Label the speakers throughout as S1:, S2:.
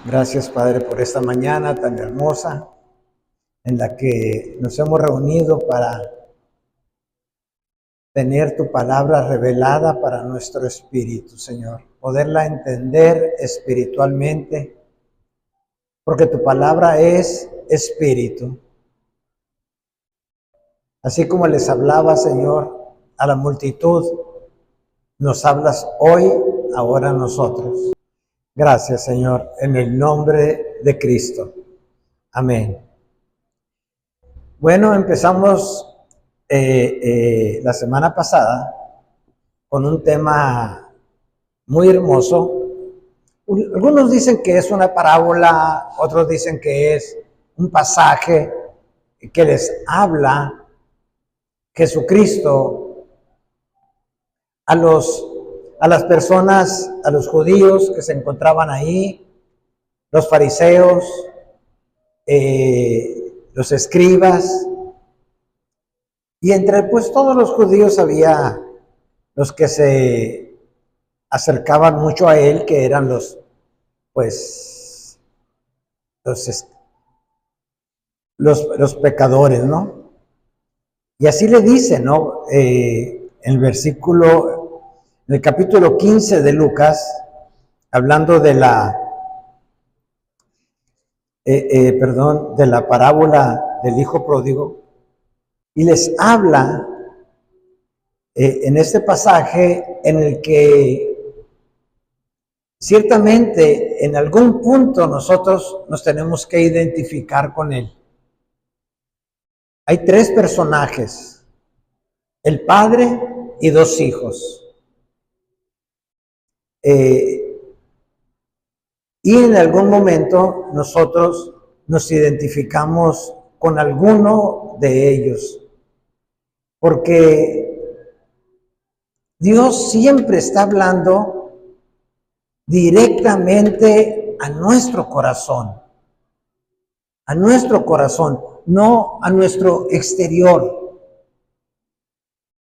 S1: Gracias, Padre, por esta mañana tan hermosa en la que nos hemos reunido para tener tu palabra revelada para nuestro espíritu, Señor. Poderla entender espiritualmente, porque tu palabra es espíritu. Así como les hablaba, Señor, a la multitud, nos hablas hoy, ahora a nosotros. Gracias, Señor, en el nombre de Cristo. Amén. Bueno, empezamos la semana pasada con un tema muy hermoso. Algunos dicen que es una parábola, otros dicen que es un pasaje que les habla Jesucristo a las personas, a los judíos que se encontraban ahí, los fariseos, los escribas, y entre pues todos los judíos había los que se acercaban mucho a él, que eran los pecadores, ¿no? Y así le dice, ¿no? En el capítulo 15 de Lucas, hablando de de la parábola del hijo pródigo, y les habla en este pasaje en el que ciertamente en algún punto nosotros nos tenemos que identificar con él. Hay tres personajes, el padre y dos hijos. Y en algún momento nosotros nos identificamos con alguno de ellos, porque Dios siempre está hablando directamente a nuestro corazón, no a nuestro exterior,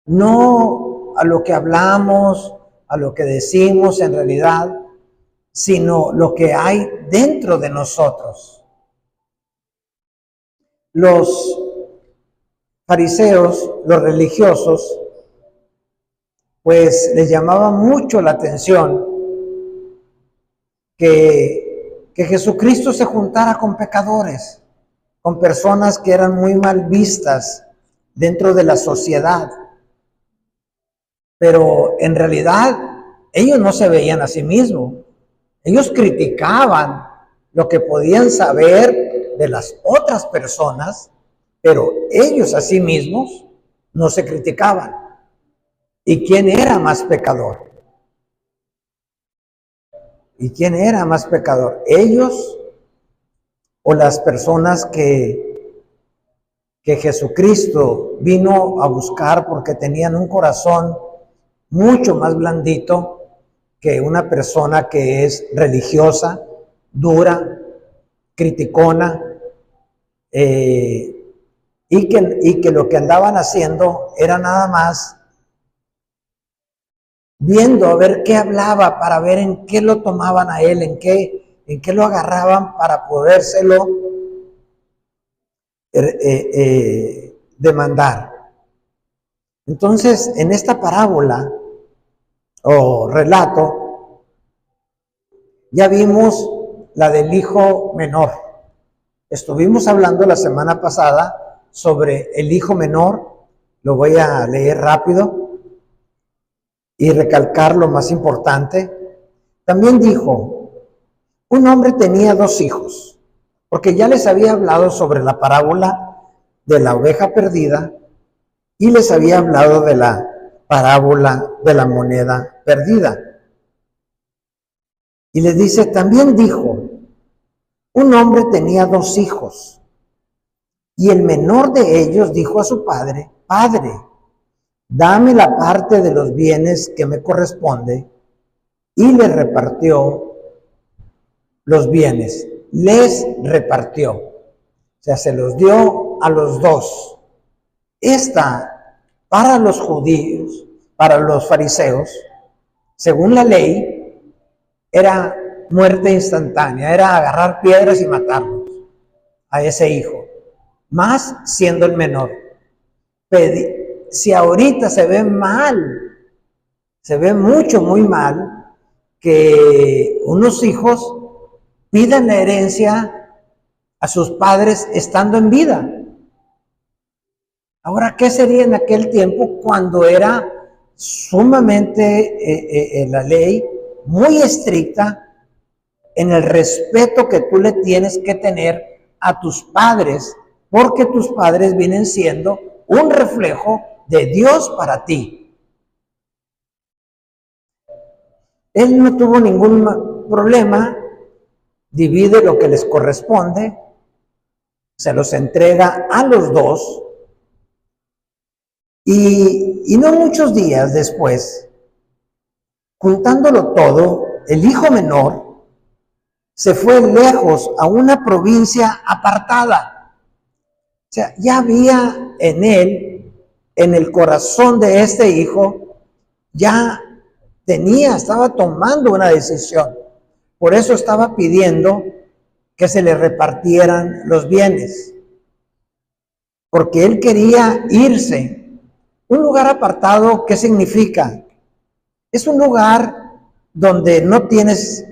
S1: no a lo que hablamos, a lo que decimos en realidad, sino lo que hay dentro de nosotros. Los fariseos, los religiosos, pues les llamaba mucho la atención que Jesucristo se juntara con pecadores, con personas que eran muy mal vistas dentro de la sociedad. Pero en realidad ellos no se veían a sí mismos. Ellos criticaban lo que podían saber de las otras personas, pero ellos a sí mismos no se criticaban. ¿Y quién era más pecador? ¿Y quién era más pecador? ¿Ellos o las personas que Jesucristo vino a buscar porque tenían un corazón mucho más blandito que una persona que es religiosa, dura, criticona, y que lo que andaban haciendo era nada más viendo a ver qué hablaba, para ver en qué lo tomaban a él, en qué lo agarraban para podérselo demandar. Entonces, en esta parábola o relato, ya vimos la del hijo menor. Estuvimos hablando la semana pasada sobre el hijo menor. Lo voy a leer rápido y recalcar lo más importante. También dijo, un hombre tenía dos hijos, porque ya les había hablado sobre la parábola de la oveja perdida y les había hablado de la parábola de la moneda perdida. Y les dice, también dijo, un hombre tenía dos hijos, y el menor de ellos dijo a su padre, Padre, dame la parte de los bienes que me corresponde, y le repartió los bienes, les repartió, o sea, se los dio a los dos. Esta, para los judíos, para los fariseos, según la ley, era muerte instantánea, era agarrar piedras y matarlos a ese hijo, más siendo el menor. Si ahorita se ve mal, se ve mucho, muy mal, que unos hijos pidan la herencia a sus padres estando en vida. Ahora, ¿qué sería en aquel tiempo cuando era sumamente la ley muy estricta en el respeto que tú le tienes que tener a tus padres, porque tus padres vienen siendo un reflejo de Dios para ti? Él no tuvo ningún problema, divide lo que les corresponde, se los entrega a los dos, y no muchos días después, juntándolo todo, el hijo menor se fue lejos a una provincia apartada. O sea, ya había en él, en el corazón de este hijo, ya estaba tomando una decisión. Por eso estaba pidiendo que se le repartieran los bienes. Porque él quería irse. Un lugar apartado, ¿qué significa? Es un lugar donde no tienes,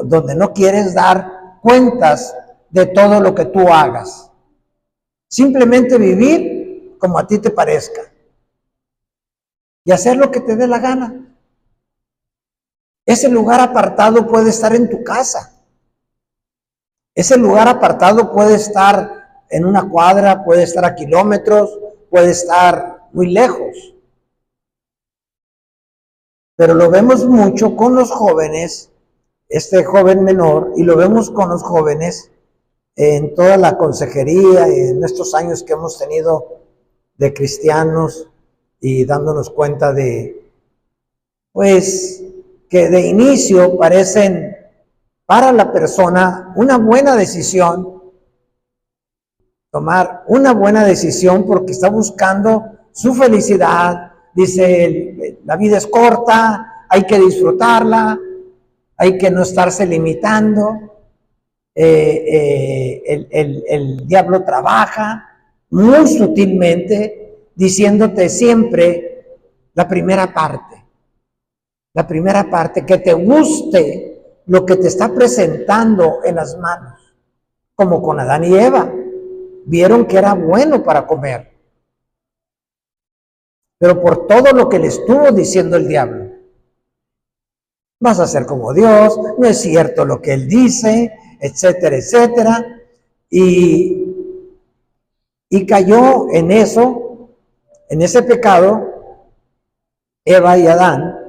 S1: donde no quieres dar cuentas de todo lo que tú hagas. Simplemente vivir como a ti te parezca. Y hacer lo que te dé la gana. Ese lugar apartado puede estar en tu casa. Ese lugar apartado puede estar en una cuadra, puede estar a kilómetros, puede estar muy lejos. Pero lo vemos mucho con los jóvenes, este joven menor, y lo vemos con los jóvenes en toda la consejería y en estos años que hemos tenido de cristianos y dándonos cuenta de, pues, que de inicio parecen para la persona una buena decisión, tomar una buena decisión porque está buscando su felicidad. Dice, la vida es corta, hay que disfrutarla, hay que no estarse limitando. El diablo trabaja muy sutilmente diciéndote siempre la primera parte, que te guste lo que te está presentando en las manos, como con Adán y Eva. Vieron que era bueno para comer, pero por todo lo que le estuvo diciendo el diablo, vas a ser como Dios, no es cierto lo que él dice, etcétera, etcétera, y cayó en eso, en ese pecado, Eva y Adán,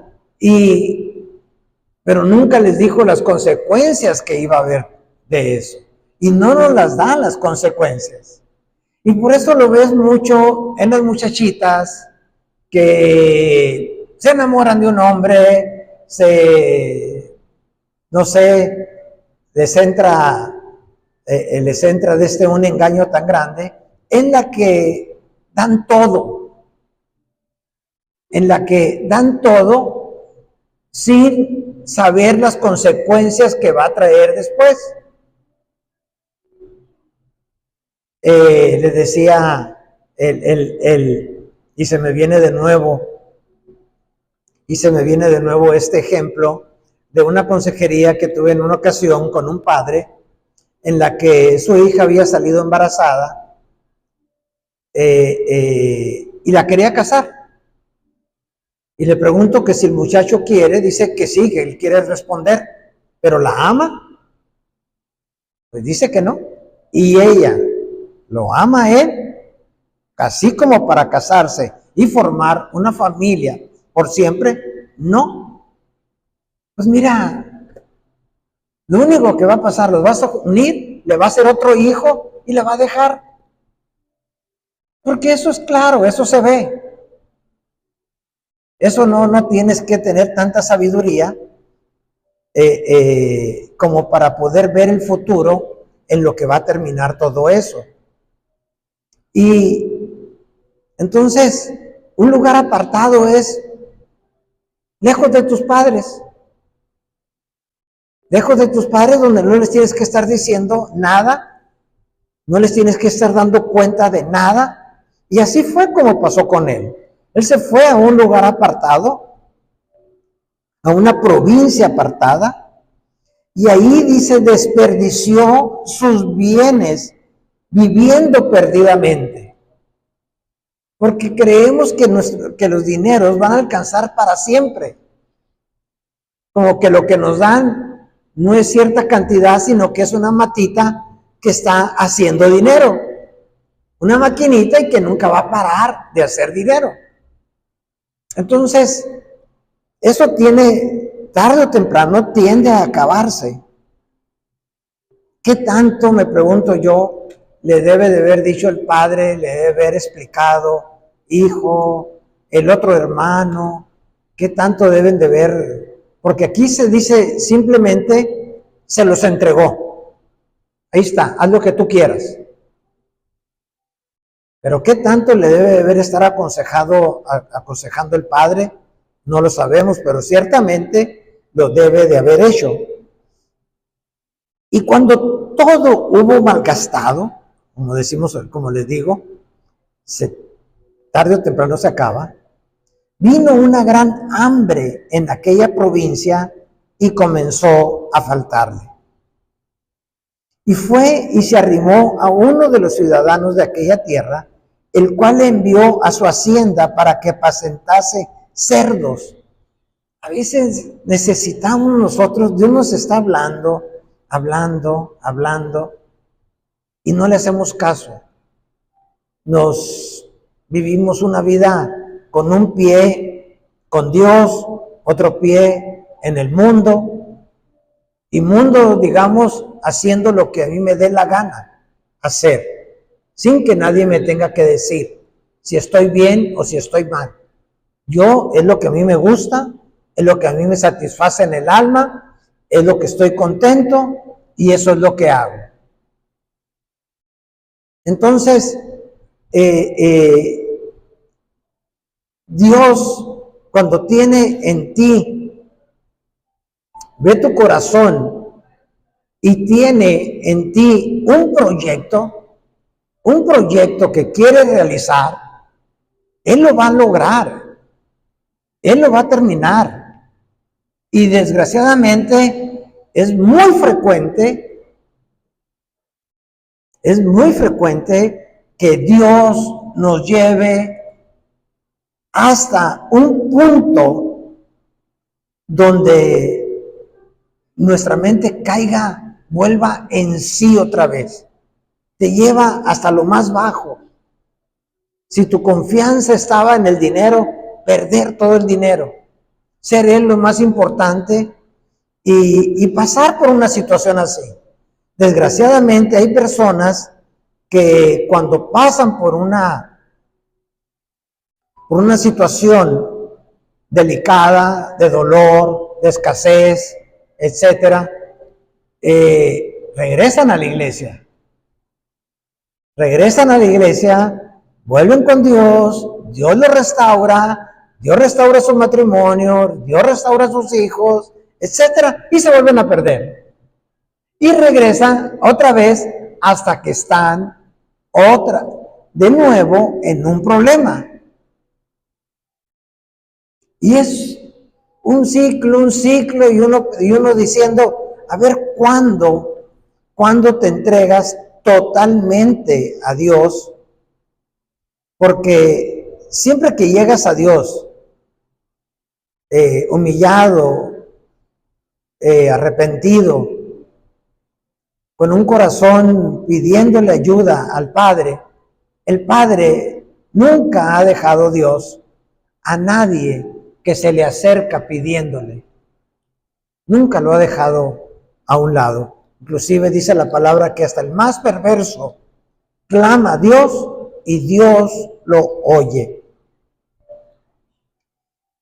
S1: pero nunca les dijo las consecuencias que iba a haber de eso, y no nos las dan las consecuencias. Y por eso lo ves mucho en las muchachitas que se enamoran de un hombre, no sé, les entra de un engaño tan grande, en la que dan todo, sin saber las consecuencias que va a traer después. Les decía y se me viene de nuevo este ejemplo de una consejería que tuve en una ocasión con un padre, en la que su hija había salido embarazada y la quería casar. Y le pregunto que si el muchacho quiere, dice que sí, que él quiere responder, pero ¿la ama? Pues dice que no. Y ella lo ama a él, así como para casarse y formar una familia por siempre, no. Pues mira, lo único que va a pasar, los vas a unir, le va a hacer otro hijo y le va a dejar. Porque eso es claro, eso se ve. Eso no tienes que tener tanta sabiduría como para poder ver el futuro en lo que va a terminar todo eso. Y entonces, un lugar apartado es lejos de tus padres. lejos de tus padres, donde no les tienes que estar diciendo nada, no les tienes que estar dando cuenta de nada. Y así fue como pasó con él. Él se fue a un lugar apartado, a una provincia apartada, y ahí dice, desperdició sus bienes viviendo perdidamente. Porque creemos que los dineros van a alcanzar para siempre. Como que lo que nos dan no es cierta cantidad, sino que es una matita que está haciendo dinero. Una maquinita y que nunca va a parar de hacer dinero. Entonces, eso tiene, tarde o temprano, tiende a acabarse. ¿Qué tanto, me pregunto yo, le debe de haber dicho el padre, le debe haber explicado, hijo, el otro hermano? ¿Qué tanto deben de ver? Porque aquí se dice simplemente, se los entregó. Ahí está, haz lo que tú quieras. Pero ¿qué tanto le debe de haber estar aconsejando el padre? No lo sabemos, pero ciertamente lo debe de haber hecho. Y cuando todo hubo malgastado, como decimos, como les digo, tarde o temprano se acaba, vino una gran hambre en aquella provincia y comenzó a faltarle. Y fue y se arrimó a uno de los ciudadanos de aquella tierra, el cual le envió a su hacienda para que apacentase cerdos. A veces necesitamos nosotros, Dios nos está hablando, y no le hacemos caso. Nos vivimos una vida con un pie con Dios, otro pie en el mundo, y mundo, digamos, haciendo lo que a mí me dé la gana hacer, sin que nadie me tenga que decir si estoy bien o si estoy mal. Yo, es lo que a mí me gusta, es lo que a mí me satisface en el alma, es lo que estoy contento y eso es lo que hago. Entonces, Dios, cuando tiene en ti, ve tu corazón y tiene en ti un proyecto que quiere realizar, Él lo va a lograr, Él lo va a terminar. Y desgraciadamente es muy frecuente que Dios nos lleve hasta un punto donde nuestra mente vuelva en sí otra vez. Te lleva hasta lo más bajo. Si tu confianza estaba en el dinero, perder todo el dinero, ser él lo más importante y pasar por una situación así. Desgraciadamente hay personas que cuando pasan por una situación delicada, de dolor, de escasez, etcétera, regresan a la iglesia. Vuelven con Dios, Dios los restaura, Dios restaura su matrimonio, Dios restaura a sus hijos, etcétera, y se vuelven a perder. Y regresan otra vez hasta que están de nuevo en un problema. Y es un ciclo, y uno diciendo, a ver, ¿cuándo te entregas totalmente a Dios? Porque siempre que llegas a Dios, humillado, arrepentido, con un corazón pidiéndole ayuda al Padre, el Padre nunca ha dejado Dios a nadie que se le acerca pidiéndole. Nunca lo ha dejado a un lado. Inclusive dice la palabra que hasta el más perverso clama a Dios y Dios lo oye.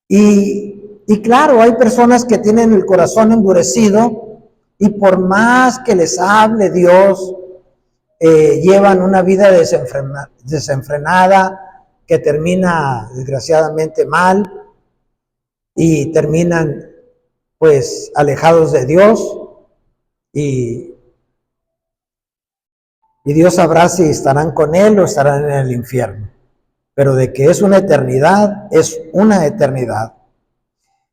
S1: Y claro, hay personas que tienen el corazón endurecido y por más que les hable Dios, llevan una vida desenfrenada que termina desgraciadamente mal y terminan pues alejados de Dios. y, y Dios sabrá si estarán con Él o estarán en el infierno. Pero de que es una eternidad, es una eternidad.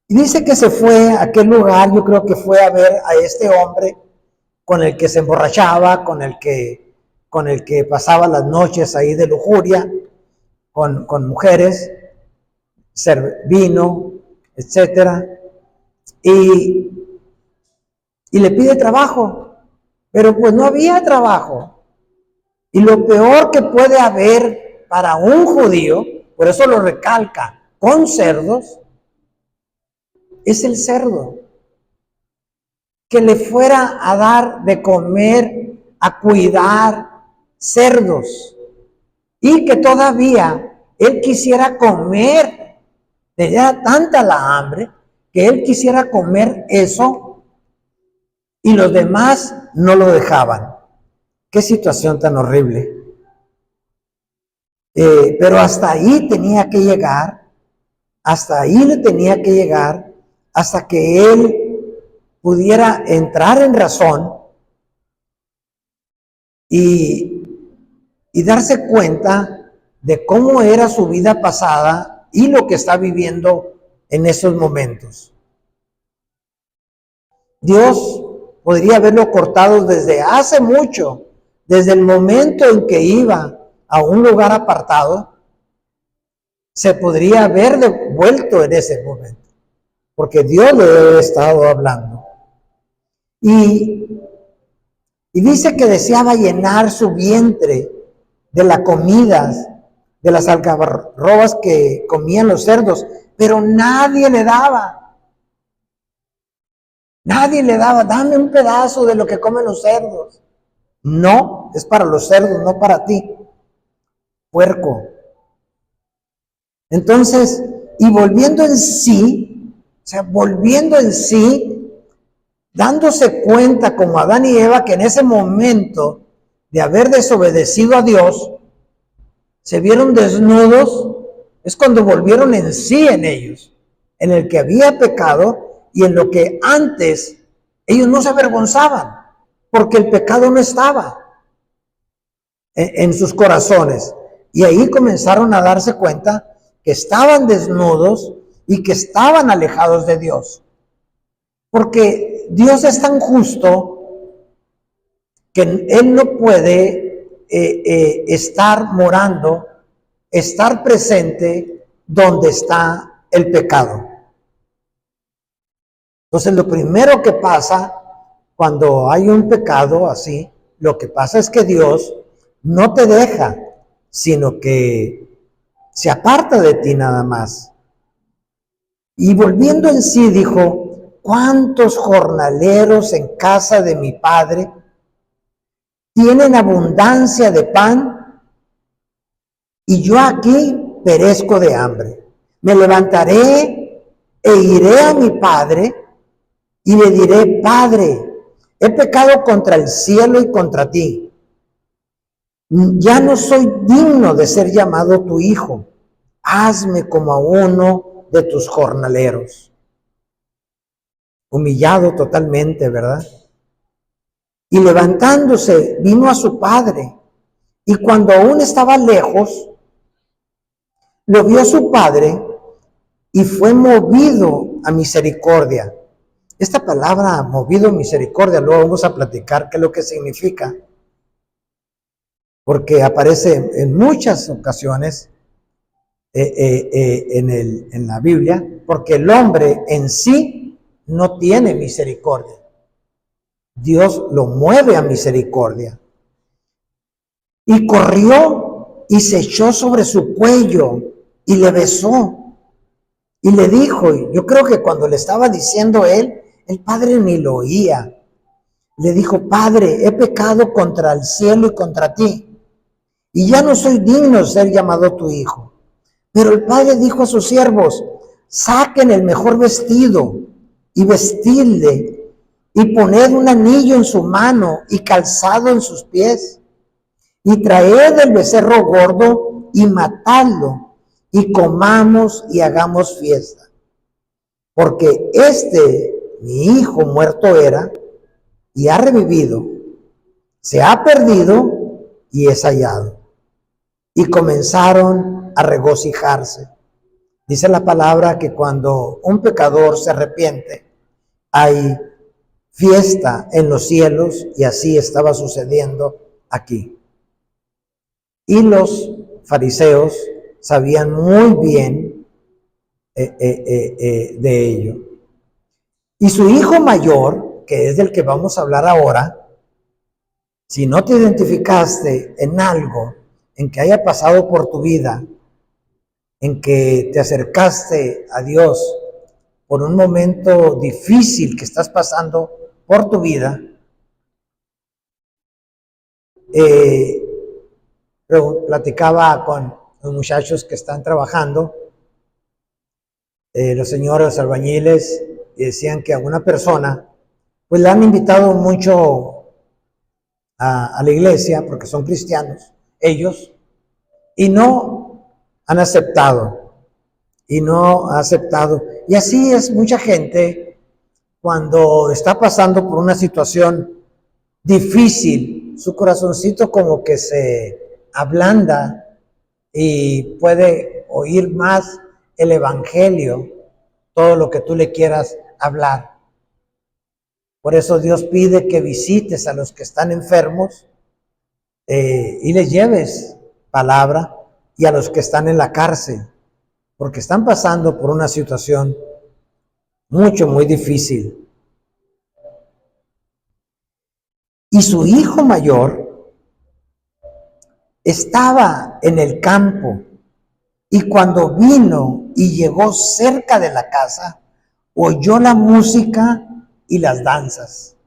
S1: Y dice que se fue a aquel lugar, yo creo que fue a ver a este hombre con el que se emborrachaba, con el que pasaba las noches ahí de lujuria, con mujeres, vino, etcétera, y le pide trabajo, pero pues no había trabajo. Y lo peor que puede haber para un judío, por eso lo recalca, con cerdos, es el cerdo. Que le fuera a dar de comer, a cuidar cerdos, y que todavía él quisiera comer, tenía tanta la hambre, que él quisiera comer eso, y los demás no lo dejaban. Qué situación tan horrible. Pero hasta ahí tenía que llegar, hasta ahí le tenía que llegar, hasta que él pudiera entrar en razón y darse cuenta de cómo era su vida pasada y lo que está viviendo en esos momentos. Dios podría haberlo cortado desde hace mucho, desde el momento en que iba a un lugar apartado, se podría haber devuelto en ese momento, porque Dios le había estado hablando. Y dice que deseaba llenar su vientre de la comida, de las algarrobas que comían los cerdos, pero nadie le daba. Nadie le daba, dame un pedazo de lo que comen los cerdos. No, es para los cerdos, no para ti, puerco. Entonces, y volviendo en sí, o sea, volviendo en sí, dándose cuenta como Adán y Eva que en ese momento de haber desobedecido a Dios, se vieron desnudos, es cuando volvieron en sí en ellos, en el que había pecado y en lo que antes ellos no se avergonzaban, porque el pecado no estaba en sus corazones. Y ahí comenzaron a darse cuenta que estaban desnudos y que estaban alejados de Dios. Porque Dios es tan justo que Él no puede estar morando, estar presente donde está el pecado. Entonces lo primero que pasa cuando hay un pecado así, lo que pasa es que Dios no te deja, sino que se aparta de ti nada más. Y volviendo en sí dijo, ¿cuántos jornaleros en casa de mi padre tienen abundancia de pan y yo aquí perezco de hambre? Me levantaré e iré a mi padre y le diré, Padre, he pecado contra el cielo y contra ti. Ya no soy digno de ser llamado tu hijo. Hazme como a uno de tus jornaleros. Humillado totalmente, ¿verdad? Y levantándose, vino a su padre. Y cuando aún estaba lejos, lo vio su padre y fue movido a misericordia. Esta palabra, movido a misericordia, luego vamos a platicar qué es lo que significa. Porque aparece en muchas ocasiones en la Biblia, porque el hombre en sí no tiene misericordia. Dios lo mueve a misericordia. Y corrió y se echó sobre su cuello y le besó. Y le dijo, yo creo que cuando le estaba diciendo él, el padre ni lo oía. Le dijo, Padre, he pecado contra el cielo y contra ti, y ya no soy digno de ser llamado tu hijo. Pero el padre dijo a sus siervos, saquen el mejor vestido y vestidle, y poned un anillo en su mano y calzado en sus pies, y traed el becerro gordo y matadlo, y comamos y hagamos fiesta. Porque mi hijo muerto era y ha revivido, se ha perdido y es hallado. Y comenzaron a regocijarse. Dice la palabra que cuando un pecador se arrepiente, hay fiesta en los cielos, y así estaba sucediendo aquí. Y los fariseos sabían muy bien de ello. Y su hijo mayor, que es del que vamos a hablar ahora, si no te identificaste en algo, en que haya pasado por tu vida, en que te acercaste a Dios por un momento difícil que estás pasando por tu vida, platicaba con los muchachos que están trabajando, los señores albañiles, y decían que a una persona, pues la han invitado mucho a la iglesia, porque son cristianos, ellos, y no han aceptado, y no ha aceptado. Y así es mucha gente cuando está pasando por una situación difícil, su corazoncito como que se ablanda y puede oír más el evangelio, todo lo que tú le quieras hablar. Por eso Dios pide que visites a los que están enfermos y les lleves palabra, y a los que están en la cárcel, porque están pasando por una situación muy difícil. Y su hijo mayor estaba en el campo, y cuando vino y llegó cerca de la casa, oyó la música y las danzas.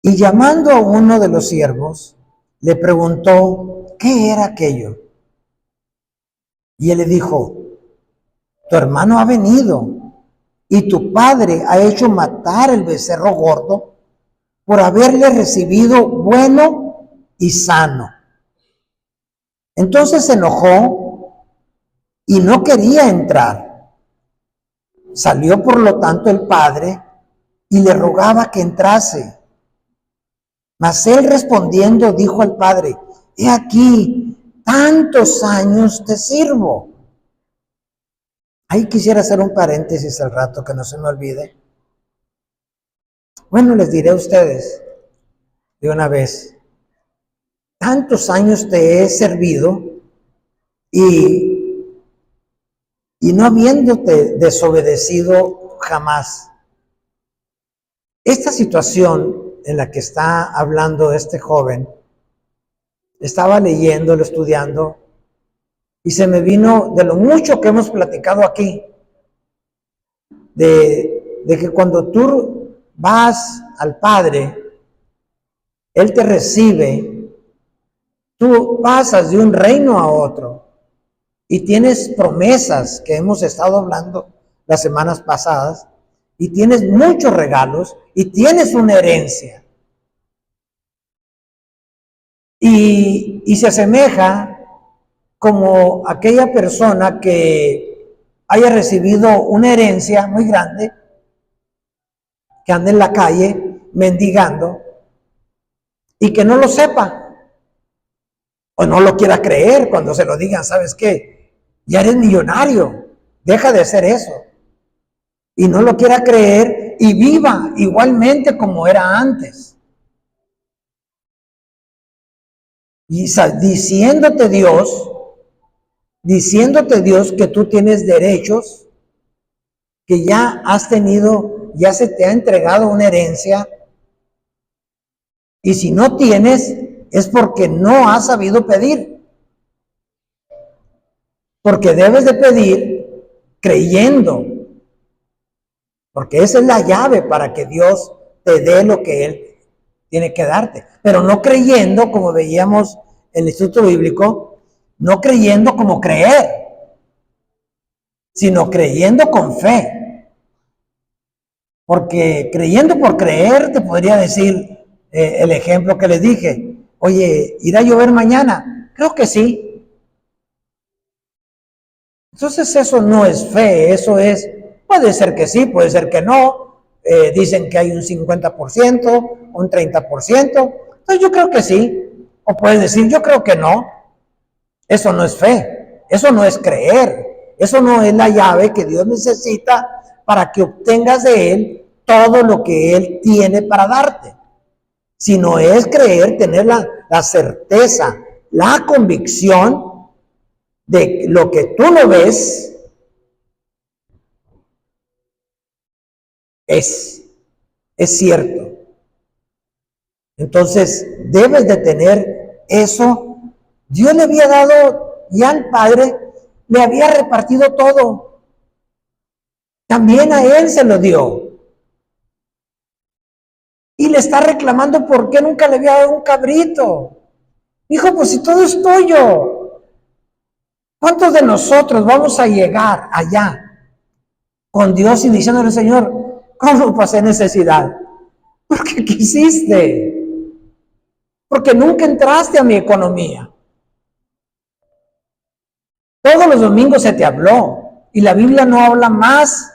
S1: Y llamando a uno de los siervos, le preguntó qué era aquello. Y él le dijo: tu hermano ha venido, y tu padre ha hecho matar el becerro gordo por haberle recibido bueno y sano. Entonces se enojó y no quería entrar. Salió por lo tanto el padre y le rogaba que entrase. Mas él respondiendo dijo al padre: he aquí, tantos años te sirvo. Ahí quisiera hacer un paréntesis al rato, que no se me olvide. Bueno, les diré a ustedes de una vez: tantos años te he servido y no habiéndote desobedecido jamás. Esta situación en la que está hablando este joven, estaba leyéndolo, estudiando, y se me vino de lo mucho que hemos platicado aquí, de que cuando tú vas al Padre, Él te recibe, tú pasas de un reino a otro y tienes promesas que hemos estado hablando las semanas pasadas, y tienes muchos regalos y tienes una herencia. Y se asemeja como aquella persona que haya recibido una herencia muy grande, que anda en la calle mendigando y que no lo sepa o no lo quiera creer cuando se lo digan: ¿sabes qué? Ya eres millonario, deja de hacer eso. Y no lo quiera creer y viva igualmente como era antes. Y diciéndote Dios que tú tienes derechos, que ya has tenido, ya se te ha entregado una herencia, y si no tienes es porque no has sabido pedir, porque debes de pedir creyendo, porque esa es la llave para que Dios te dé lo que Él tiene que darte, pero no creyendo como veíamos en el Instituto Bíblico, no creyendo como creer, sino creyendo con fe. Porque creyendo por creer, te podría decir el ejemplo que les dije: oye, ¿irá a llover mañana? Creo que sí. Entonces eso no es fe, eso es, puede ser que sí, puede ser que no, dicen que hay un 50%, un 30%. Entonces yo creo que sí. O puedes decir, yo creo que no. Eso no es fe, eso no es creer, eso no es la llave que Dios necesita para que obtengas de Él todo lo que Él tiene para darte. Sino es creer, tener la certeza, la convicción de lo que tú no ves es cierto. Entonces debes de tener eso. Dios le había dado, y al Padre le había repartido todo. También a él se lo dio. Y le está reclamando por qué nunca le había dado un cabrito. Hijo, pues si todo es tuyo. ¿Cuántos de nosotros vamos a llegar allá con Dios y diciéndole, Señor, ¿cómo pasé necesidad? Porque quisiste. Porque nunca entraste a mi economía. Todos los domingos se te habló. Y la Biblia no habla más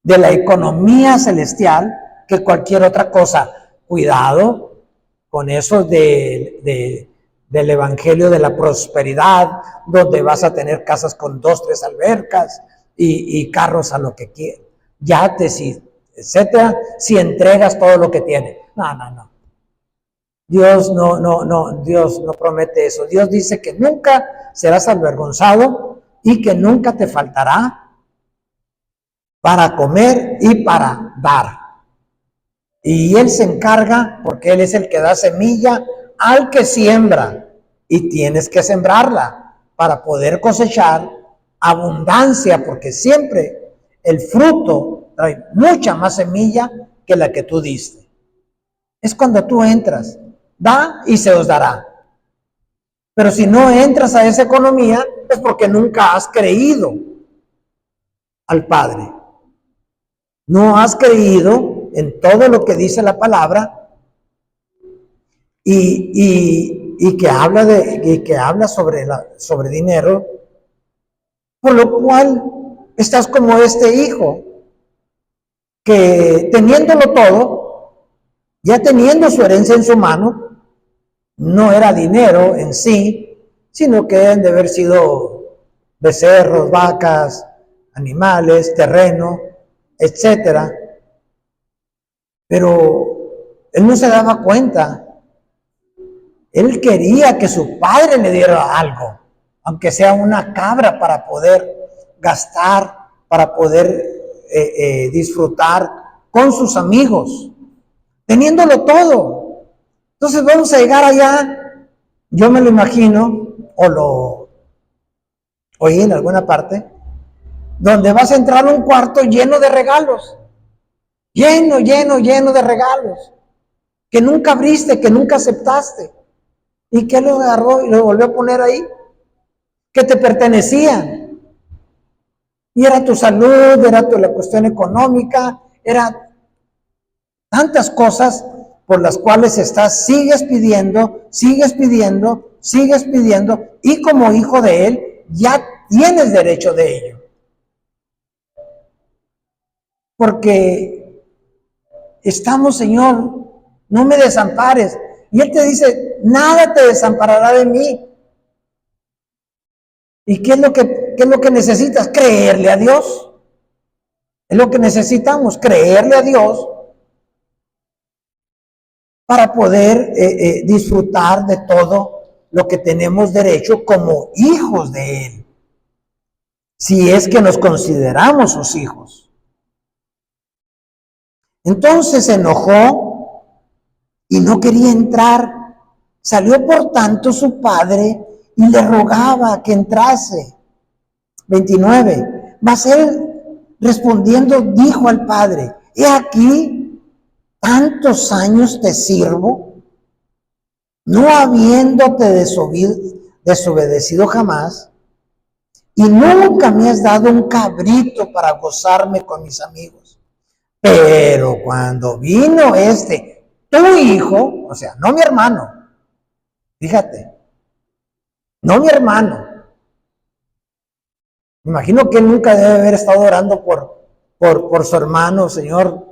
S1: de la economía celestial que cualquier otra cosa. Cuidado con eso del evangelio de la prosperidad, donde vas a tener casas con 2, 3 albercas y carros a lo que quieras, yates, etcétera, si entregas todo lo que tienes. No. Dios Dios no promete eso. Dios dice que nunca serás avergonzado y que nunca te faltará para comer y para dar. Y Él se encarga, porque Él es el que da semilla al que siembra, y tienes que sembrarla para poder cosechar abundancia, porque siempre el fruto trae mucha más semilla que la que tú diste. Es cuando tú entras, da y se os dará. Pero si no entras a esa economía, es porque nunca has creído al Padre. No has creído en todo lo que dice la palabra y que habla sobre dinero, por lo cual estás como este hijo que teniéndolo todo, ya teniendo su herencia en su mano, no era dinero en sí, sino que deben de haber sido becerros, vacas, animales, terreno, etcétera. Pero él no se daba cuenta. Él quería que su padre le diera algo, aunque sea una cabra, para poder gastar, para poder disfrutar con sus amigos, teniéndolo todo. Entonces vamos a llegar allá, yo me lo imagino, o lo oí en alguna parte, donde vas a entrar a un cuarto lleno de regalos, lleno de regalos, que nunca abriste, que nunca aceptaste, y que lo agarró y lo volvió a poner ahí, que te pertenecían, y era tu salud, era la cuestión económica, era tantas cosas por las cuales sigues pidiendo, y como hijo de Él, ya tienes derecho de ello. Porque estamos, Señor, no me desampares. Y Él te dice, nada te desamparará de mí. ¿Y qué es lo que necesitas? Creerle a Dios. Es lo que necesitamos, creerle a Dios para poder disfrutar de todo lo que tenemos derecho como hijos de Él. Si es que nos consideramos sus hijos. Entonces se enojó y no quería entrar. Salió por tanto su padre y le rogaba que entrase. 29. Mas él respondiendo dijo al padre, he aquí, tantos años te sirvo, no habiéndote desobedecido jamás, y nunca me has dado un cabrito para gozarme con mis amigos. Pero cuando vino tu hijo, o sea, no mi hermano, fíjate, no mi hermano. Me imagino que él nunca debe haber estado orando por su hermano, Señor,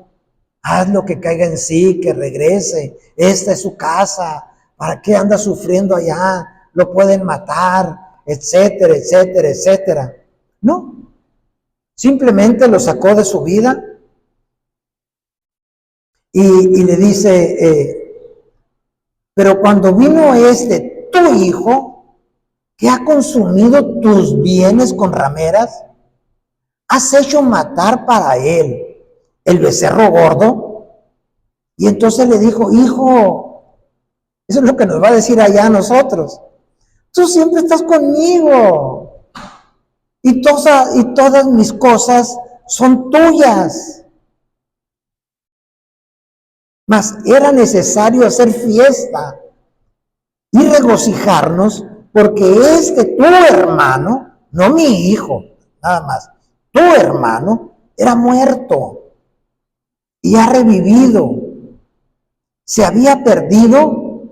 S1: haz lo que caiga en sí, que regrese, esta es su casa, ¿para qué anda sufriendo allá? Lo pueden matar, etcétera, etcétera, etcétera. No, simplemente lo sacó de su vida y le dice, pero cuando vino tu hijo, que ha consumido tus bienes con rameras, has hecho matar para él el becerro gordo. Y entonces le dijo, hijo, eso es lo que nos va a decir allá a nosotros. Tú siempre estás conmigo y todas mis cosas son tuyas. Mas era necesario hacer fiesta y regocijarnos porque tu hermano, no mi hijo, nada más, tu hermano era muerto y ha revivido. Se había perdido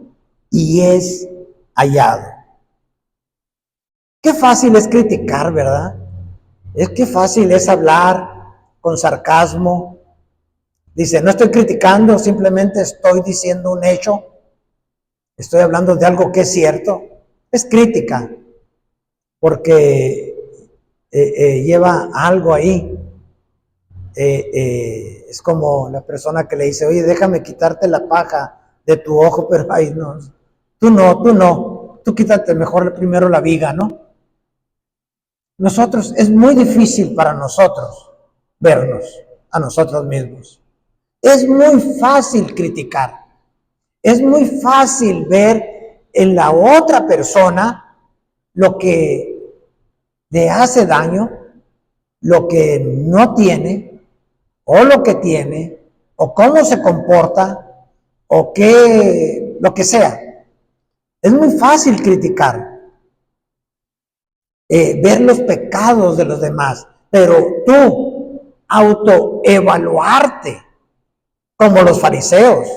S1: y es hallado. Qué fácil es criticar, ¿verdad? Qué fácil es hablar con sarcasmo. Dice, no estoy criticando, simplemente estoy diciendo un hecho. Estoy hablando de algo que es cierto. Es crítica, porque lleva algo ahí. Es como la persona que le dice, oye, déjame quitarte la paja de tu ojo, pero ay, no, tú quítate mejor primero la viga, ¿no? Nosotros, es muy difícil para nosotros vernos a nosotros mismos. Es muy fácil criticar. Es muy fácil ver en la otra persona lo que le hace daño, lo que no tiene, o lo que tiene, o cómo se comporta, o lo que sea. Es muy fácil criticar, ver los pecados de los demás, pero tú autoevaluarte como los fariseos.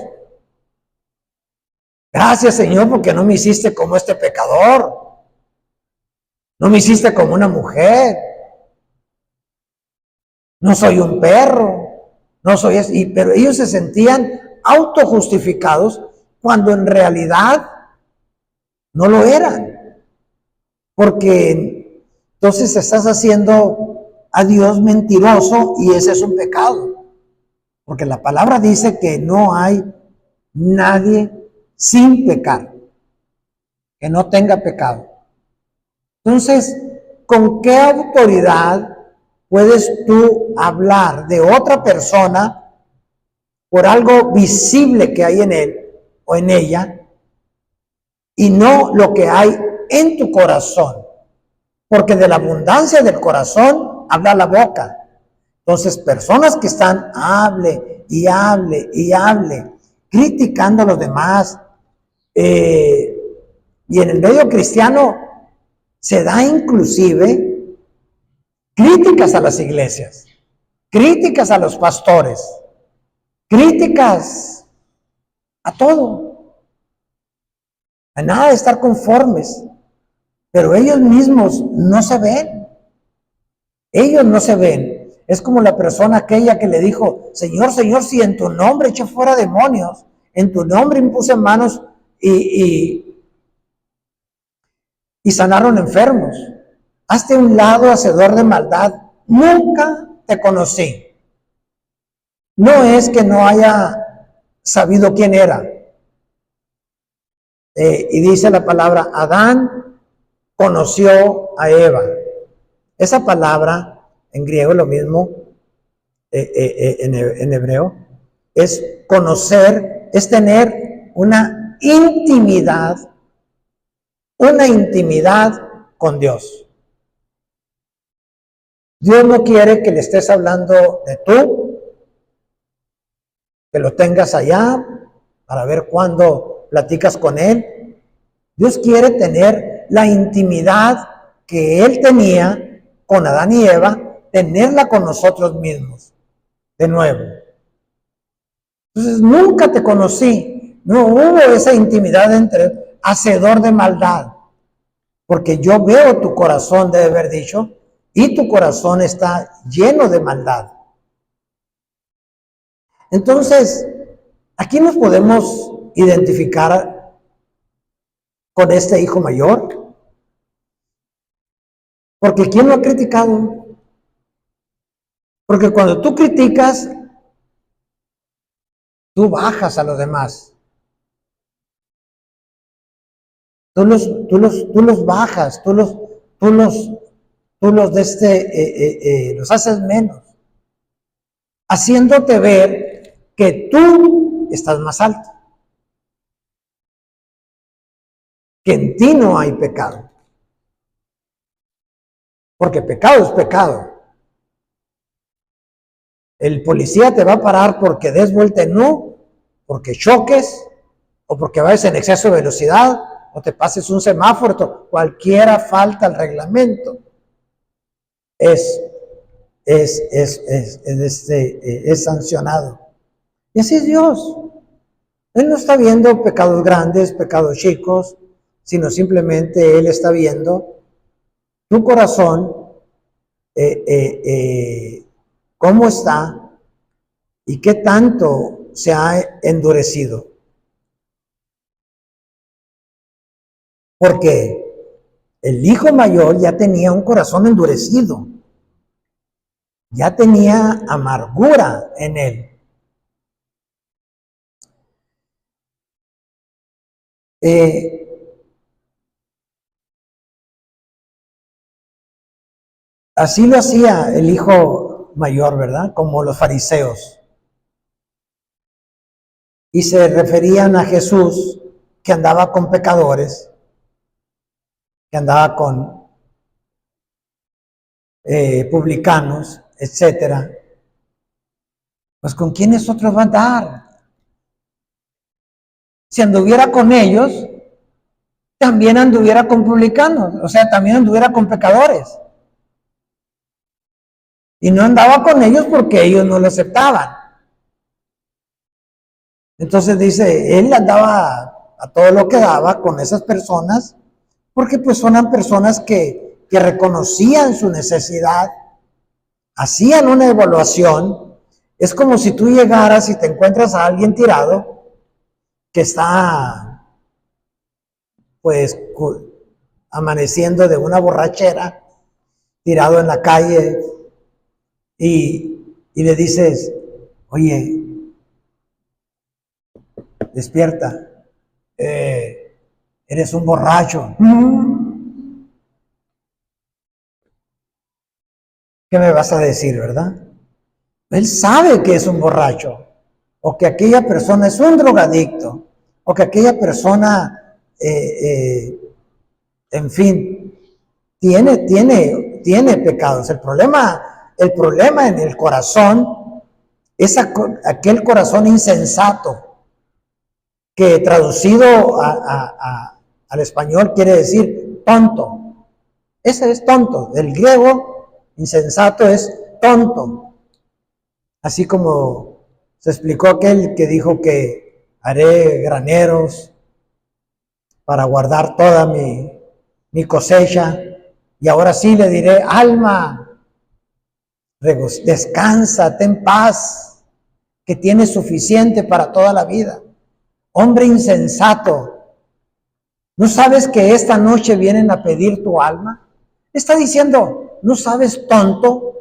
S1: Gracias, Señor, porque no me hiciste como este pecador. No me hiciste como una mujer. No soy un perro. No soy eso. Pero ellos se sentían autojustificados cuando en realidad no lo eran. Porque entonces estás haciendo a Dios mentiroso y ese es un pecado. Porque la palabra dice que no hay nadie sin pecar, que no tenga pecado. Entonces, ¿con qué autoridad puedes tú hablar de otra persona por algo visible que hay en él o en ella y no lo que hay en tu corazón? Porque de la abundancia del corazón habla la boca. Entonces, personas que están hable y hable y hable, criticando a los demás, y en el medio cristiano se da inclusive críticas a las iglesias, críticas a los pastores, críticas a todo, a nada de estar conformes, pero ellos mismos no se ven, ellos no se ven. Es como la persona aquella que le dijo, Señor, Señor, si en tu nombre eché fuera demonios, en tu nombre impuse manos y sanaron enfermos. Hazte un lado, hacedor de maldad. Nunca te conocí. No es que no haya sabido quién era. Y dice la palabra, Adán conoció a Eva. Esa palabra en griego es lo mismo, en hebreo, es conocer, es tener una intimidad con Dios. Dios no quiere que le estés hablando de tú, que lo tengas allá para ver cuándo platicas con Él. Dios quiere tener la intimidad que Él tenía con Adán y Eva, tenerla con nosotros mismos, de nuevo. Entonces, nunca te conocí, no hubo esa intimidad entre hacedor de maldad, porque yo veo tu corazón, debe haber dicho, y tu corazón está lleno de maldad. Entonces, aquí nos podemos identificar con este hijo mayor, porque ¿quién lo ha criticado? Porque cuando tú criticas, tú bajas a los demás. Tú los bajas, los haces menos, haciéndote ver que tú estás más alto, que en ti no hay pecado, porque pecado es pecado. El policía te va a parar porque des vuelta en U, porque choques, o porque vayas en exceso de velocidad, o te pases un semáforo, cualquiera falta al reglamento. Es sancionado. Y así es Dios. Él no está viendo pecados grandes, pecados chicos, sino simplemente Él está viendo tu corazón, cómo está y qué tanto se ha endurecido. Porque el hijo mayor ya tenía un corazón endurecido, ya tenía amargura en él. Así lo hacía el hijo mayor, ¿verdad? Como los fariseos. Y se referían a Jesús que andaba con pecadores, que andaba con publicanos, etcétera. Pues ¿con quiénes otros va a andar? Si anduviera con ellos, también anduviera con publicanos, o sea, también anduviera con pecadores. Y no andaba con ellos porque ellos no lo aceptaban. Entonces dice, él andaba a todo lo que daba con esas personas, porque pues son personas que reconocían su necesidad, hacían una evaluación. Es como si tú llegaras y te encuentras a alguien tirado que está pues amaneciendo de una borrachera, tirado en la calle, y le dices, oye, despierta, eres un borracho. ¿Qué me vas a decir, verdad? Él sabe que es un borracho, o que aquella persona es un drogadicto, o que aquella persona, en fin, tiene pecados. El problema en el corazón es aquel corazón insensato, que traducido al español quiere decir tonto. Ese es tonto. Del griego, insensato es tonto. Así como se explicó aquel que dijo que haré graneros para guardar toda mi cosecha, y ahora sí le diré, alma, descansa, ten paz, que tienes suficiente para toda la vida. Hombre insensato, ¿no sabes que esta noche vienen a pedir tu alma? Está diciendo, ¿no sabes, tonto,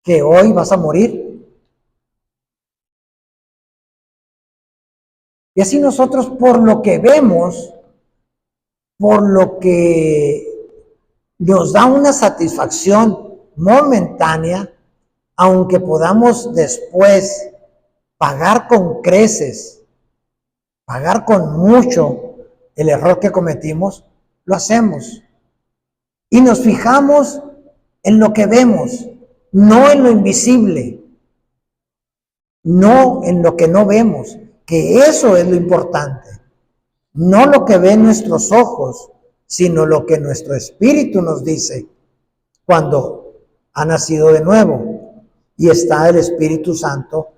S1: que hoy vas a morir? Y así nosotros, por lo que vemos, por lo que nos da una satisfacción momentánea, aunque podamos después pagar con creces, pagar con mucho el error que cometimos, lo hacemos. Y nos fijamos en lo que vemos, no en lo invisible, no en lo que no vemos, que eso es lo importante. No lo que ven nuestros ojos, sino lo que nuestro espíritu nos dice cuando ha nacido de nuevo y está el Espíritu Santo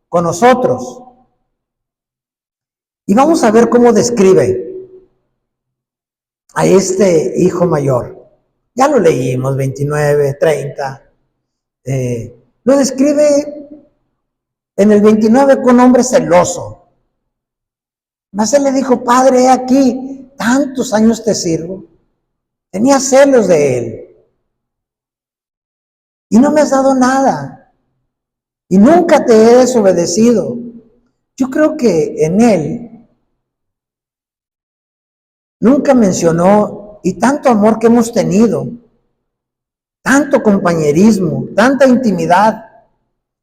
S1: con nosotros. Y vamos a ver cómo describe a este hijo mayor. Ya lo leímos, 29, 30. Lo describe En el 29, con un hombre celoso. Mas él le dijo, Padre, he aquí, tantos años te sirvo. Tenía celos de él. Y no me has dado nada. Y nunca te he desobedecido. Yo creo que en él nunca mencionó, y tanto amor que hemos tenido, tanto compañerismo, tanta intimidad,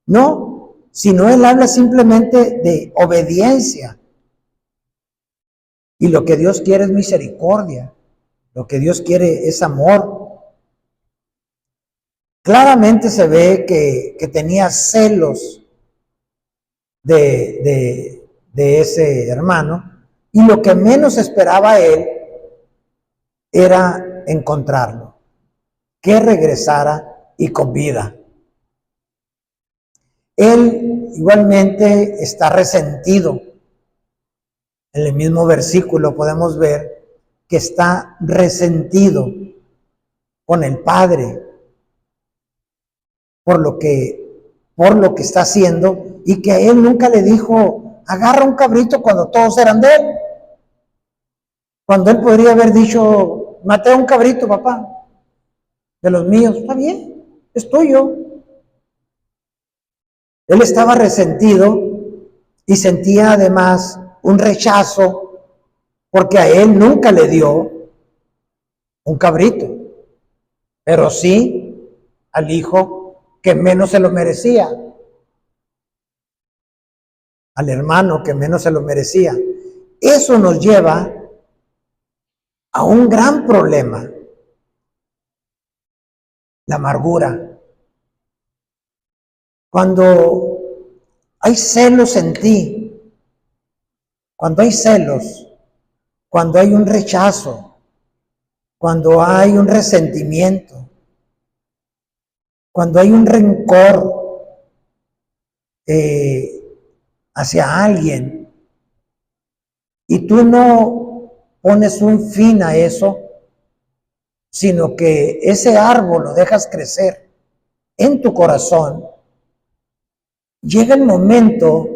S1: no, sino él habla simplemente de obediencia. Y lo que Dios quiere es misericordia, lo que Dios quiere es amor. Claramente se ve que tenía celos de ese hermano, y lo que menos esperaba él era encontrarlo, que regresara y con vida. Él igualmente está resentido. En el mismo versículo podemos ver que está resentido con el Padre por lo que está haciendo, y que a él nunca le dijo, agarra un cabrito cuando todos eran de él. Cuando él podría haber dicho, maté a un cabrito, papá, de los míos, está bien, es tuyo. Él estaba resentido y sentía además un rechazo porque a él nunca le dio un cabrito, pero sí al hijo que menos se lo merecía, al hermano que menos se lo merecía. Eso nos lleva a un gran problema, la amargura. Cuando hay celos en ti, cuando hay celos, cuando hay un rechazo, cuando hay un resentimiento, cuando hay un rencor hacia alguien, y tú no pones un fin a eso, sino que ese árbol lo dejas crecer en tu corazón, llega el momento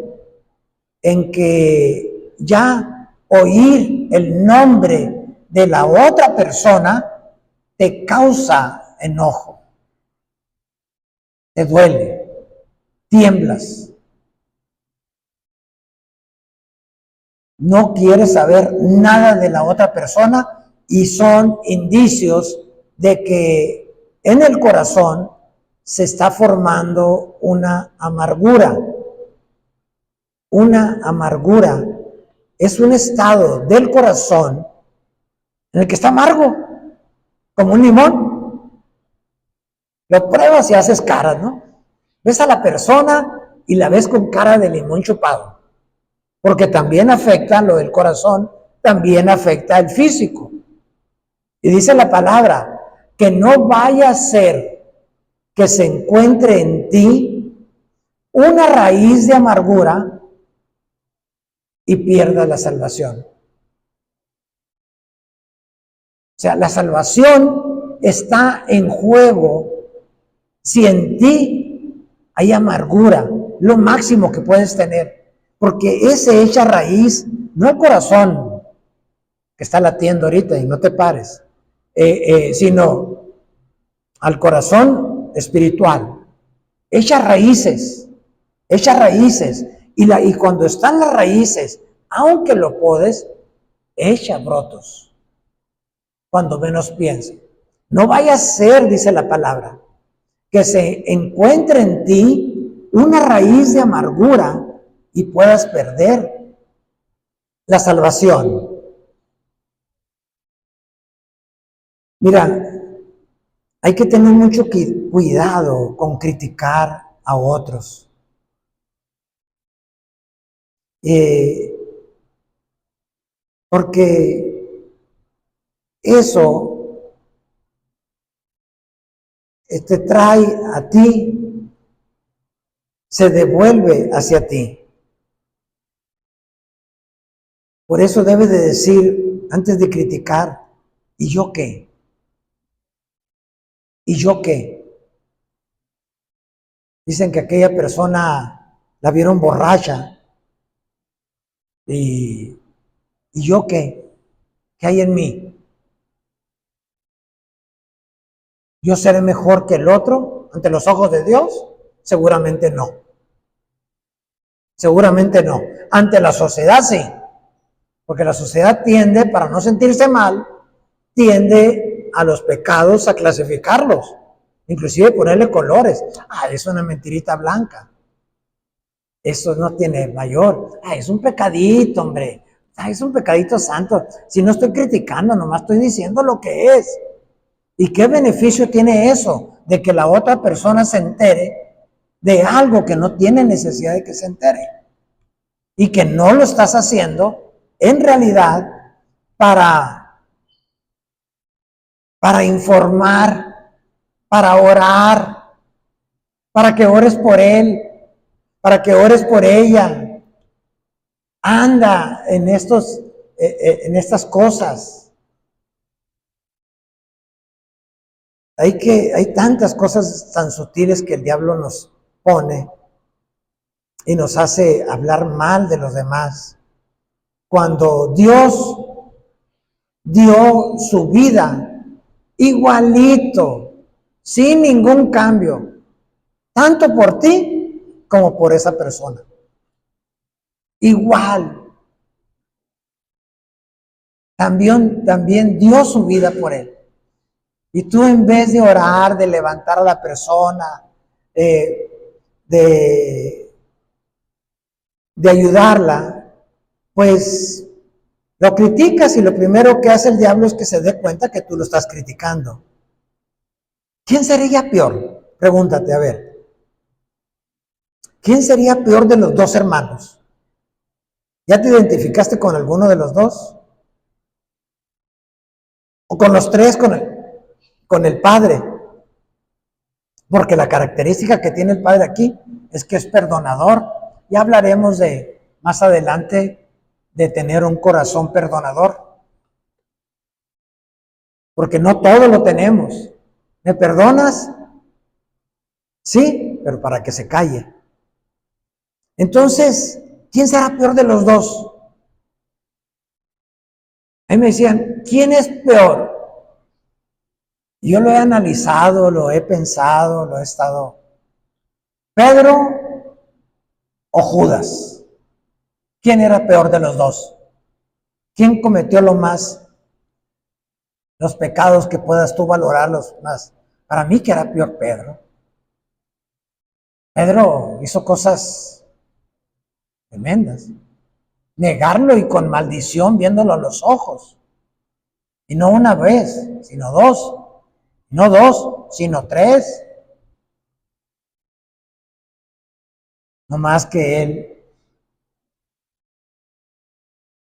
S1: en que ya oír el nombre de la otra persona te causa enojo, te duele, tiemblas, no quieres saber nada de la otra persona, y son indicios de que en el corazón se está formando una amargura. Una amargura es un estado del corazón en el que está amargo, como un limón. Lo pruebas y haces caras, ¿no? Ves a la persona y la ves con cara de limón chupado, porque también afecta lo del corazón, también afecta el físico. Y dice la palabra, que no vaya a ser que se encuentre en ti una raíz de amargura y pierdas la salvación. O sea, la salvación está en juego si en ti hay amargura, lo máximo que puedes tener, porque ese echa raíz, no al corazón que está latiendo ahorita y no te pares, sino al corazón espiritual. Echa raíces, y cuando están las raíces, aunque lo podes, echa brotos, cuando menos piense. No vaya a ser, dice la palabra, que se encuentre en ti una raíz de amargura y puedas perder la salvación. Mira, hay que tener mucho cuidado con criticar a otros. Porque eso te trae a ti, se devuelve hacia ti. Por eso debes de decir, antes de criticar, ¿y yo qué? ¿Y yo qué? Dicen que aquella persona la vieron borracha. ¿Y yo qué? ¿Qué hay en mí? ¿Yo seré mejor que el otro ante los ojos de Dios? Seguramente no. Seguramente no. Ante la sociedad sí. Porque la sociedad tiende, para no sentirse mal, tiende a los pecados a clasificarlos. Inclusive ponerle colores. Ah, es una mentirita blanca. Eso no tiene mayor. Ah, es un pecadito, hombre. Ah, es un pecadito santo. Si no estoy criticando, nomás estoy diciendo lo que es. ¿Y qué beneficio tiene eso? De que la otra persona se entere de algo que no tiene necesidad de que se entere. Y que no lo estás haciendo en realidad para informar, para orar, para que ores por él, para que ores por ella. Anda en estas cosas. Hay tantas cosas tan sutiles que el diablo nos pone y nos hace hablar mal de los demás. Cuando Dios dio su vida igualito, sin ningún cambio, tanto por ti como por esa persona. Igual. También dio su vida por él. Y tú, en vez de orar, de levantar a la persona, de ayudarla, pues lo criticas, y lo primero que hace el diablo es que se dé cuenta que tú lo estás criticando. ¿Quién sería peor? Pregúntate, a ver. ¿Quién sería peor de los dos hermanos? ¿Ya te identificaste con alguno de los dos? ¿O con los tres, con el padre? Porque la característica que tiene el padre aquí es que es perdonador. Ya hablaremos más adelante de tener un corazón perdonador. Porque no todo lo tenemos. ¿Me perdonas? Sí, pero para que se calle. Entonces, ¿quién será peor de los dos? Ahí me decían, ¿quién es peor? Yo lo he analizado, lo he pensado, lo he estado. ¿Pedro o Judas? ¿Quién era peor de los dos? ¿Quién cometió los pecados que puedas tú valorarlos más? Para mí que era peor Pedro. Pedro hizo cosas tremendas. Negarlo y con maldición viéndolo a los ojos. Y no una vez, sino dos. No dos, sino tres. No más que él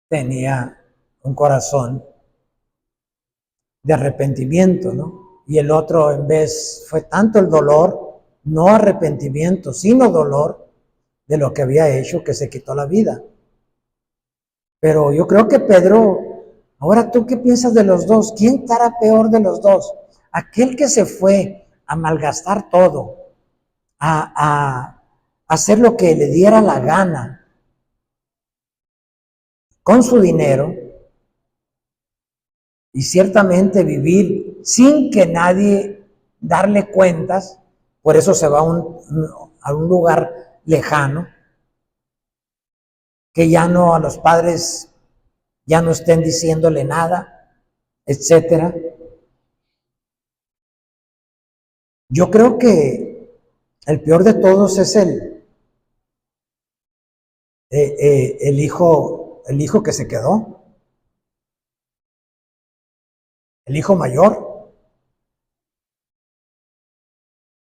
S1: tenía un corazón de arrepentimiento, ¿no? Y el otro, en vez, fue tanto el dolor, no arrepentimiento, sino dolor de lo que había hecho, que se quitó la vida. Pero yo creo que Pedro, ahora tú qué piensas de los dos, ¿quién estará peor de los dos? Aquel que se fue a malgastar todo, a hacer lo que le diera la gana con su dinero, y ciertamente vivir sin que nadie darle cuentas. Por eso se va a un lugar lejano, que ya no, a los padres ya no estén diciéndole nada, etcétera. Yo creo que el peor de todos es el hijo que se quedó, el hijo mayor.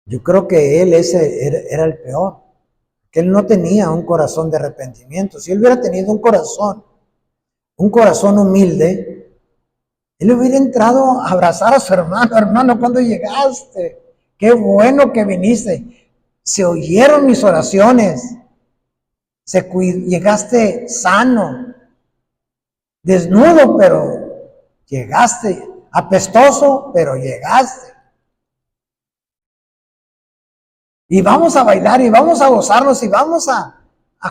S1: Yo creo que él era el peor, que él no tenía un corazón de arrepentimiento. Si él hubiera tenido un corazón humilde, él hubiera entrado a abrazar a su hermano. Hermano, ¿cuándo llegaste? Qué bueno que viniste. Se oyeron mis oraciones. Llegaste sano, desnudo, pero llegaste. Apestoso, pero llegaste. y vamos a bailar y vamos a gozarnos y vamos a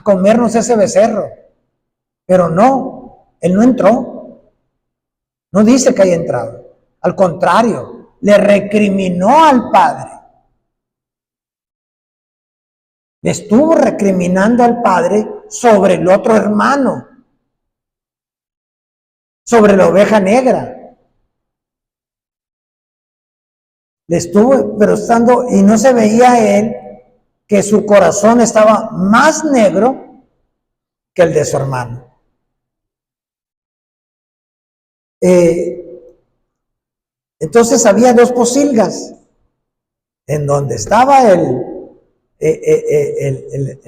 S1: comernos ese becerro. Pero no, él no entró. No dice que haya entrado. Al contrario, le recriminó al padre. Le estuvo recriminando al padre sobre el otro hermano, sobre la oveja negra. Le estuvo pero estando, y no se veía él que su corazón estaba más negro que el de su hermano. Entonces había dos pocilgas, en donde estaba el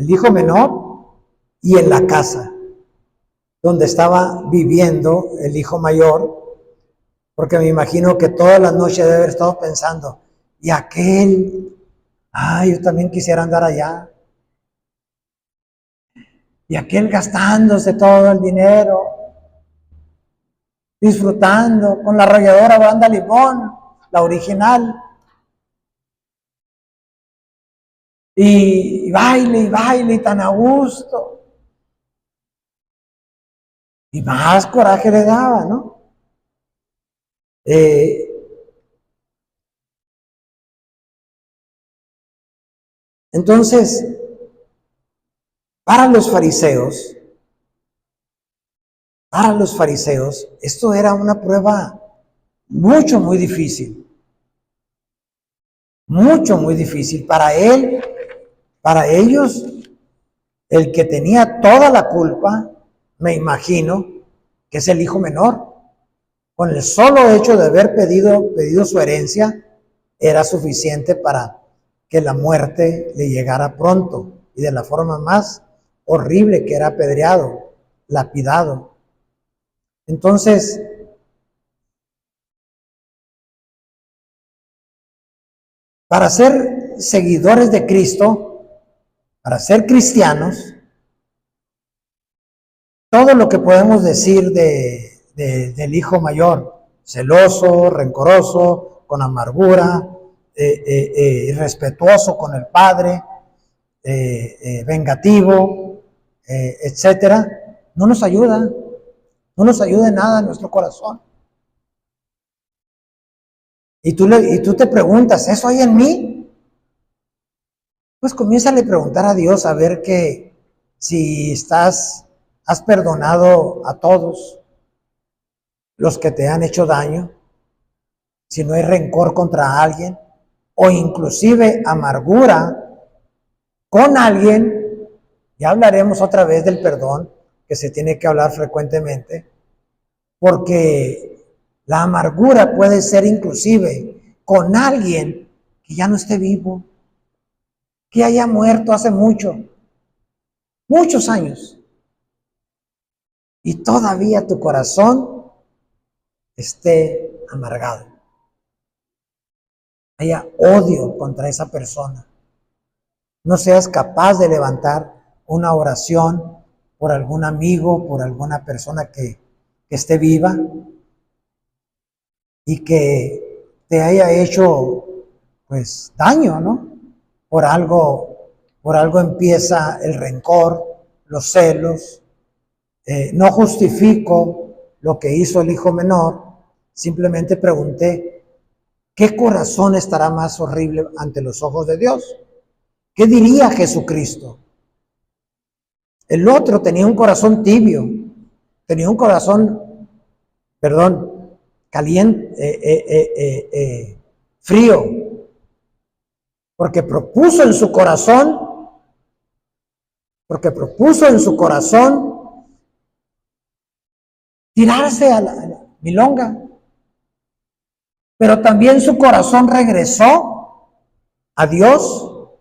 S1: hijo menor y en la casa, donde estaba viviendo el hijo mayor, porque me imagino que toda la noche debe haber estado pensando, y aquel, yo también quisiera andar allá, y aquel gastándose todo el dinero, disfrutando con la arrolladora Branda Limón, la original, y baile, y tan a gusto. Y más coraje le daba, ¿no? Entonces, para los fariseos, esto era una prueba muy difícil. Muy difícil. Para ellos, el que tenía toda la culpa, me imagino, que es el hijo menor. Con el solo hecho de haber pedido su herencia, era suficiente para que la muerte le llegara pronto y de la forma más horrible, que era apedreado, lapidado. Entonces, para ser seguidores de Cristo, para ser cristianos, todo lo que podemos decir del hijo mayor, celoso, rencoroso, con amargura, irrespetuoso con el padre, vengativo, etcétera, no nos ayuda en nada en nuestro corazón. Y tú te preguntas, ¿eso hay en mí? Pues comienza a preguntar a Dios a ver que si has perdonado a todos los que te han hecho daño, si no hay rencor contra alguien, o inclusive amargura con alguien. Ya hablaremos otra vez del perdón, que se tiene que hablar frecuentemente, porque la amargura puede ser inclusive con alguien que ya no esté vivo, que haya muerto hace muchos años, y todavía tu corazón esté amargado, haya odio contra esa persona. No seas capaz de levantar una oración por algún amigo, por alguna persona que esté viva y que te haya hecho pues daño, ¿no? Por algo empieza el rencor, los celos. No justifico lo que hizo el hijo menor, simplemente pregunté, ¿qué corazón estará más horrible ante los ojos de Dios? ¿Qué diría Jesucristo? El otro tenía un corazón tibio, tenía un corazón, caliente, frío, porque propuso en su corazón tirarse a la milonga, pero también su corazón regresó a Dios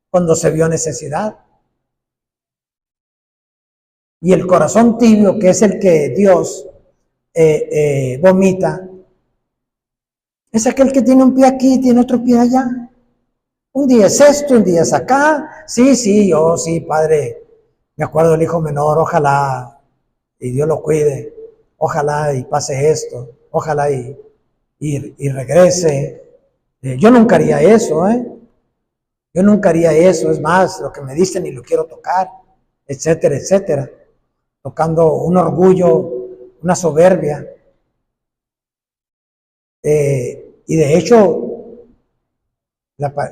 S1: cuando se vio necesidad. Y el corazón tibio, que es el que Dios vomita, es aquel que tiene un pie aquí y tiene otro pie allá. Un día es esto, un día es acá. Sí, padre, me acuerdo del hijo menor, ojalá y Dios lo cuide, ojalá y pase esto, ojalá y regrese. Yo nunca haría eso, Yo nunca haría eso, es más, lo que me dicen ni lo quiero tocar, etcétera, etcétera. Tocando un orgullo, una soberbia. Y de hecho,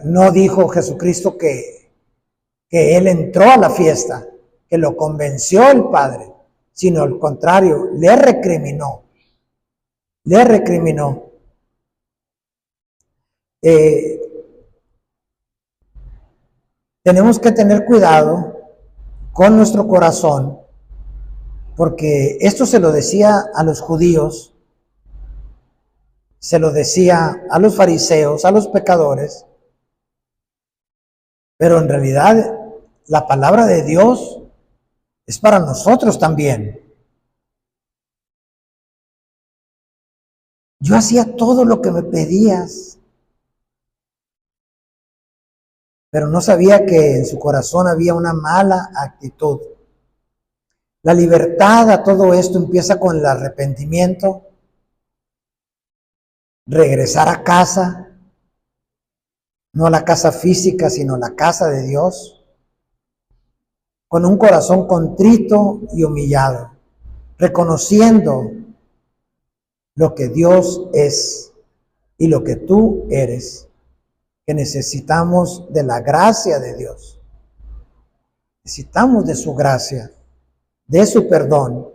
S1: no dijo Jesucristo que Él entró a la fiesta, que lo convenció el Padre, sino al contrario, le recriminó. Le recriminó. Tenemos que tener cuidado con nuestro corazón, porque esto se lo decía a los judíos, se lo decía a los fariseos, a los pecadores, pero en realidad la palabra de Dios es para nosotros también. Yo hacía todo lo que me pedías, pero no sabía que en su corazón había una mala actitud. La libertad a todo esto empieza con el arrepentimiento, regresar a casa, no a la casa física, sino a la casa de Dios, con un corazón contrito y humillado, reconociendo lo que Dios es y lo que tú eres, que necesitamos de la gracia de Dios, necesitamos de su gracia, de su perdón.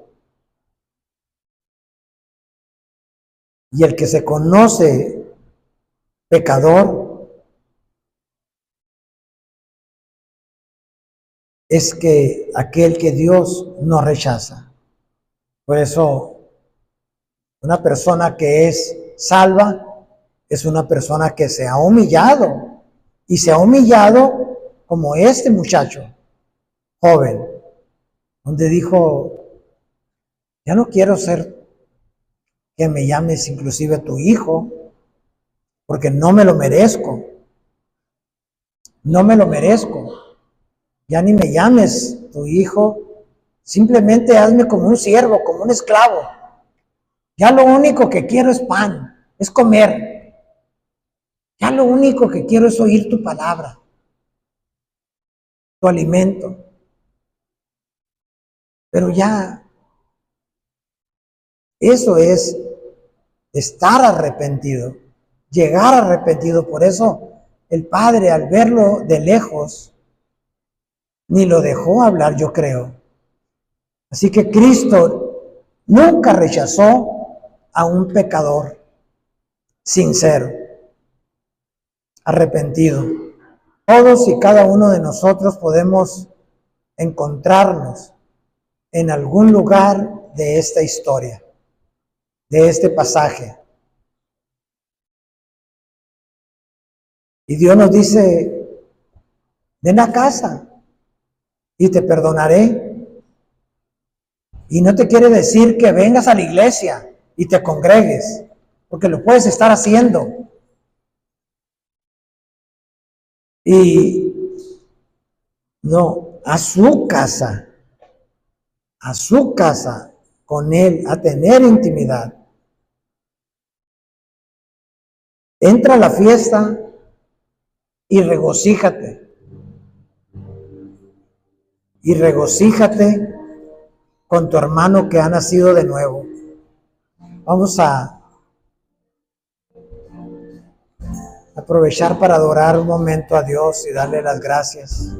S1: Y el que se conoce pecador es que aquel que Dios no rechaza. Por eso, una persona que es salva es una persona que se ha humillado, y se ha humillado como este muchacho joven, donde dijo: ya no quiero ser que me llames inclusive tu hijo, porque no me lo merezco, no me lo merezco, ya ni me llames tu hijo, simplemente hazme como un siervo, como un esclavo. Ya lo único que quiero es pan, es comer. Ya lo único que quiero es oír tu palabra, tu alimento. Pero ya, eso es estar arrepentido, llegar arrepentido. Por eso el Padre, al verlo de lejos, ni lo dejó hablar, yo creo. Así que Cristo nunca rechazó a un pecador sincero, arrepentido. Todos y cada uno de nosotros podemos encontrarnos en algún lugar de esta historia, de este pasaje. Y Dios nos dice: ven a casa y te perdonaré. Y no te quiere decir que vengas a la iglesia y te congregues, porque lo puedes estar haciendo. Y no, a su casa, con Él, a tener intimidad. Entra a la fiesta y regocíjate. Y regocíjate con tu hermano que ha nacido de nuevo. Vamos a aprovechar para adorar un momento a Dios y darle las gracias.